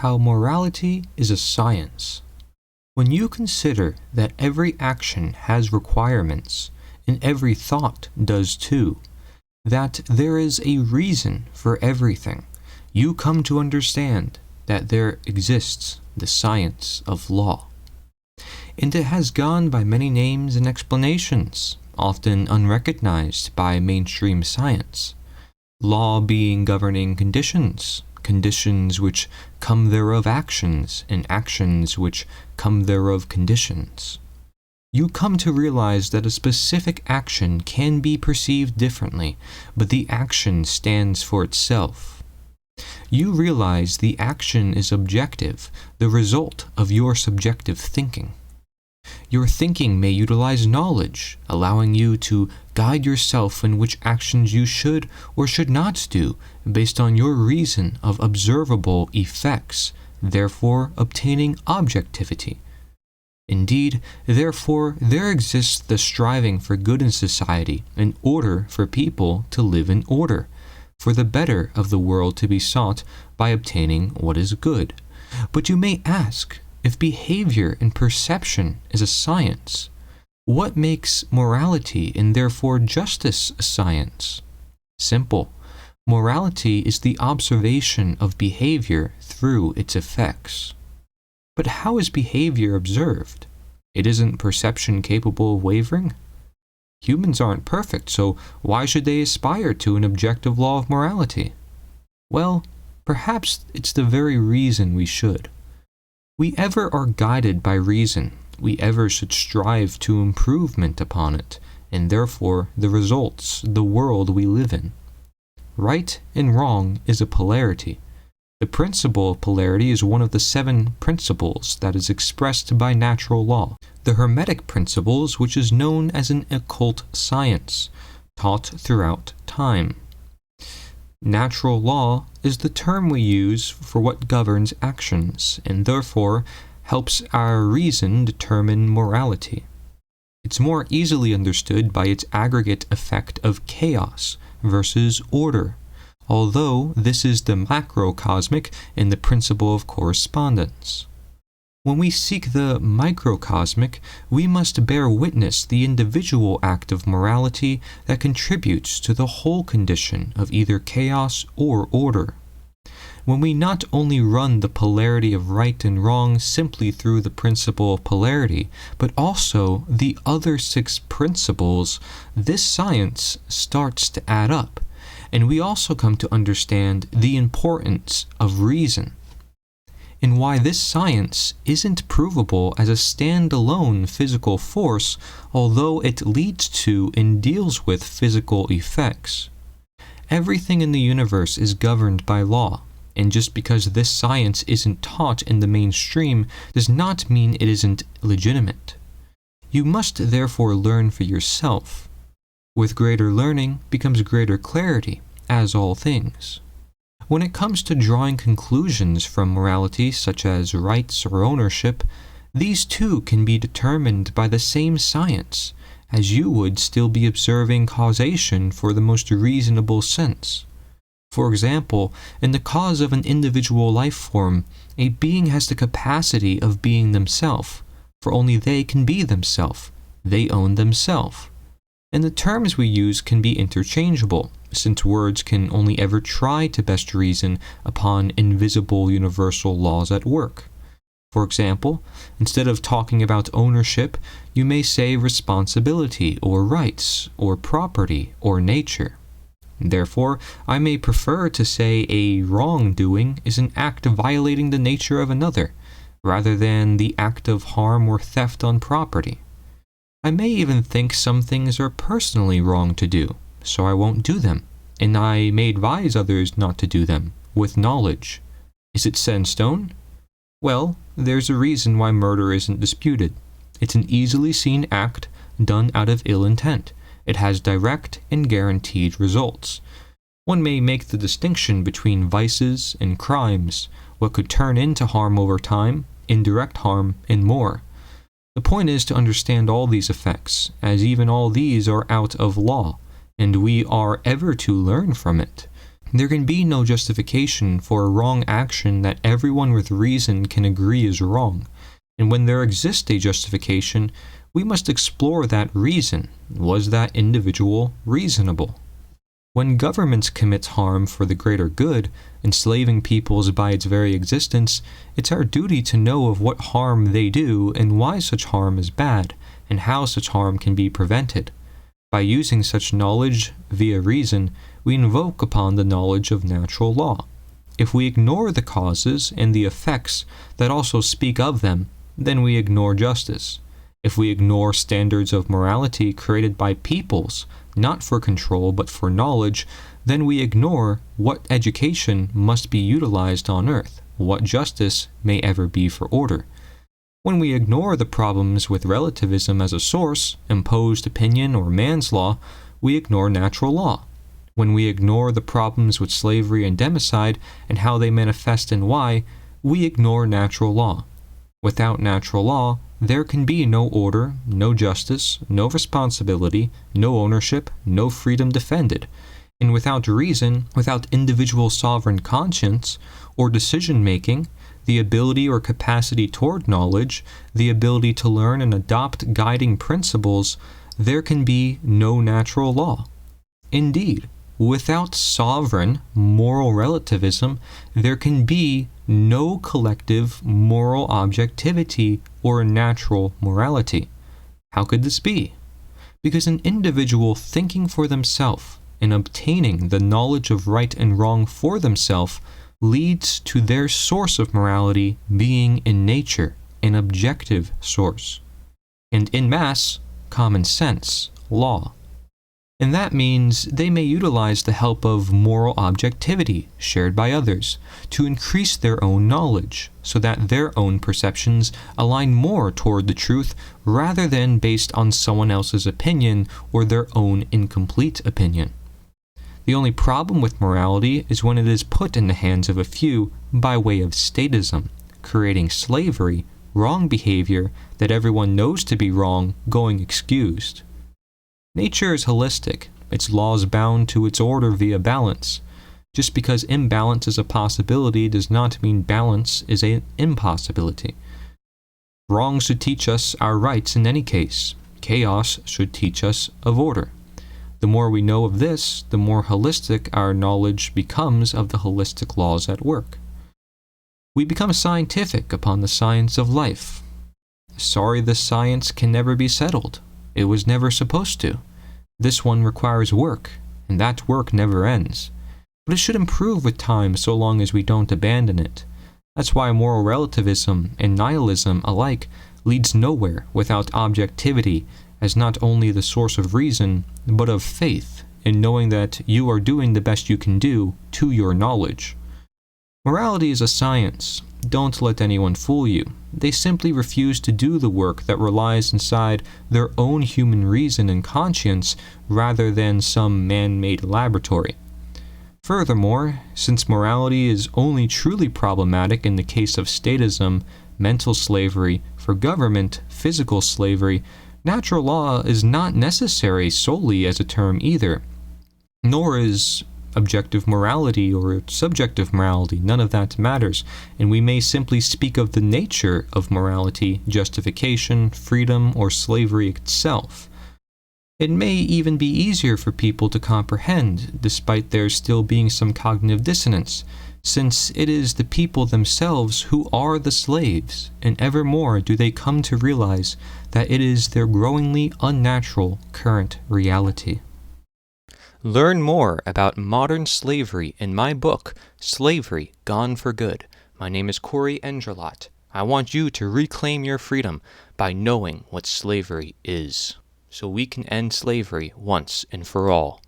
How morality is a science. When you consider that every action has requirements, and every thought does too, that there is a reason for everything, you come to understand that there exists the science of law. And it has gone by many names and explanations, often unrecognized by mainstream science. Law being governing conditions, conditions which come thereof actions, and actions which come thereof conditions. You come to realize that a specific action can be perceived differently, but the action stands for itself. You realize the action is objective, the result of your subjective thinking. Your thinking may utilize knowledge, allowing you to guide yourself in which actions you should or should not do based on your reason of observable effects, therefore obtaining objectivity. Indeed, therefore, there exists the striving for good in society in order for people to live in order, for the better of the world to be sought by obtaining what is good. But you may ask, if behavior and perception is a science, what makes morality and therefore justice a science? Simple. Morality is the observation of behavior through its effects. But how is behavior observed? It isn't perception capable of wavering? Humans aren't perfect, so why should they aspire to an objective law of morality? Well, perhaps it's the very reason we should. We ever are guided by reason, we ever should strive to improvement upon it, and therefore the results, the world we live in. Right and wrong is a polarity. The principle of polarity is one of the 7 principles that is expressed by natural law, the Hermetic principles, which is known as an occult science, taught throughout time. Natural law is the term we use for what governs actions, and therefore helps our reason determine morality. It's more easily understood by its aggregate effect of chaos versus order, although this is the macrocosmic and the principle of correspondence. When we seek the microcosmic, we must bear witness the individual act of morality that contributes to the whole condition of either chaos or order. When we not only run the polarity of right and wrong simply through the principle of polarity, but also the other 6 principles, this science starts to add up, and we also come to understand the importance of reason, and why this science isn't provable as a standalone physical force, although it leads to and deals with physical effects. Everything in the universe is governed by law, and just because this science isn't taught in the mainstream does not mean it isn't legitimate. You must therefore learn for yourself. With greater learning becomes greater clarity, as all things. When it comes to drawing conclusions from morality, such as rights or ownership, these too can be determined by the same science, as you would still be observing causation for the most reasonable sense. For example, in the cause of an individual life form, a being has the capacity of being themselves, for only they can be themselves. They own themselves. And the terms we use can be interchangeable, since words can only ever try to best reason upon invisible universal laws at work. For example, instead of talking about ownership, you may say responsibility, or rights, or property, or nature. Therefore, I may prefer to say a wrongdoing is an act violating the nature of another, rather than the act of harm or theft on property. I may even think some things are personally wrong to do, so I won't do them, and I may advise others not to do them, with knowledge. Is it set in stone? Well, there's a reason why murder isn't disputed. It's an easily seen act done out of ill intent. It has direct and guaranteed results. One may make the distinction between vices and crimes, what could turn into harm over time, indirect harm, and more. The point is to understand all these effects, as even all these are out of law, and we are ever to learn from it. There can be no justification for a wrong action that everyone with reason can agree is wrong, and when there exists a justification, we must explore that reason. Was that individual reasonable? When governments commit harm for the greater good, enslaving peoples by its very existence, it's our duty to know of what harm they do and why such harm is bad, and how such harm can be prevented. By using such knowledge via reason, we invoke upon the knowledge of natural law. If we ignore the causes and the effects that also speak of them, then we ignore justice. If we ignore standards of morality created by peoples, not for control but for knowledge, then we ignore what education must be utilized on earth, what justice may ever be for order. When we ignore the problems with relativism as a source, imposed opinion, or man's law, we ignore natural law. When we ignore the problems with slavery and democide and how they manifest and why, we ignore natural law. Without natural law, there can be no order, no justice, no responsibility, no ownership, no freedom defended. And without reason, without individual sovereign conscience or decision-making, the ability or capacity toward knowledge, the ability to learn and adopt guiding principles, there can be no natural law. Indeed, without sovereign moral relativism, there can be no collective moral objectivity or natural morality. How could this be? Because an individual thinking for themselves and obtaining the knowledge of right and wrong for themselves leads to their source of morality being in nature an objective source, and in mass, common sense, law. And that means they may utilize the help of moral objectivity shared by others to increase their own knowledge so that their own perceptions align more toward the truth rather than based on someone else's opinion or their own incomplete opinion. The only problem with morality is when it is put in the hands of a few by way of statism, creating slavery, wrong behavior that everyone knows to be wrong going excused. Nature is holistic, its laws bound to its order via balance. Just because imbalance is a possibility does not mean balance is an impossibility. Wrong should teach us our rights in any case. Chaos should teach us of order. The more we know of this, the more holistic our knowledge becomes of the holistic laws at work. We become scientific upon the science of life. Sorry, this science can never be settled. It was never supposed to. This one requires work, and that work never ends. But it should improve with time so long as we don't abandon it. That's why moral relativism and nihilism alike leads nowhere without objectivity as not only the source of reason, but of faith in knowing that you are doing the best you can do to your knowledge. Morality is a science. Don't let anyone fool you. They simply refuse to do the work that relies inside their own human reason and conscience rather than some man-made laboratory. Furthermore, since morality is only truly problematic in the case of statism, mental slavery, for government, physical slavery, natural law is not necessary solely as a term either, nor is objective morality or subjective morality. None of that matters, and we may simply speak of the nature of morality, justification, freedom, or slavery itself. It may even be easier for people to comprehend, despite there still being some cognitive dissonance, since it is the people themselves who are the slaves, and ever more do they come to realize that it is their growingly unnatural current reality. Learn more about modern slavery in my book, Slavery Gone for Good. My name is Corey Engerlot. I want you to reclaim your freedom by knowing what slavery is, so we can end slavery once and for all.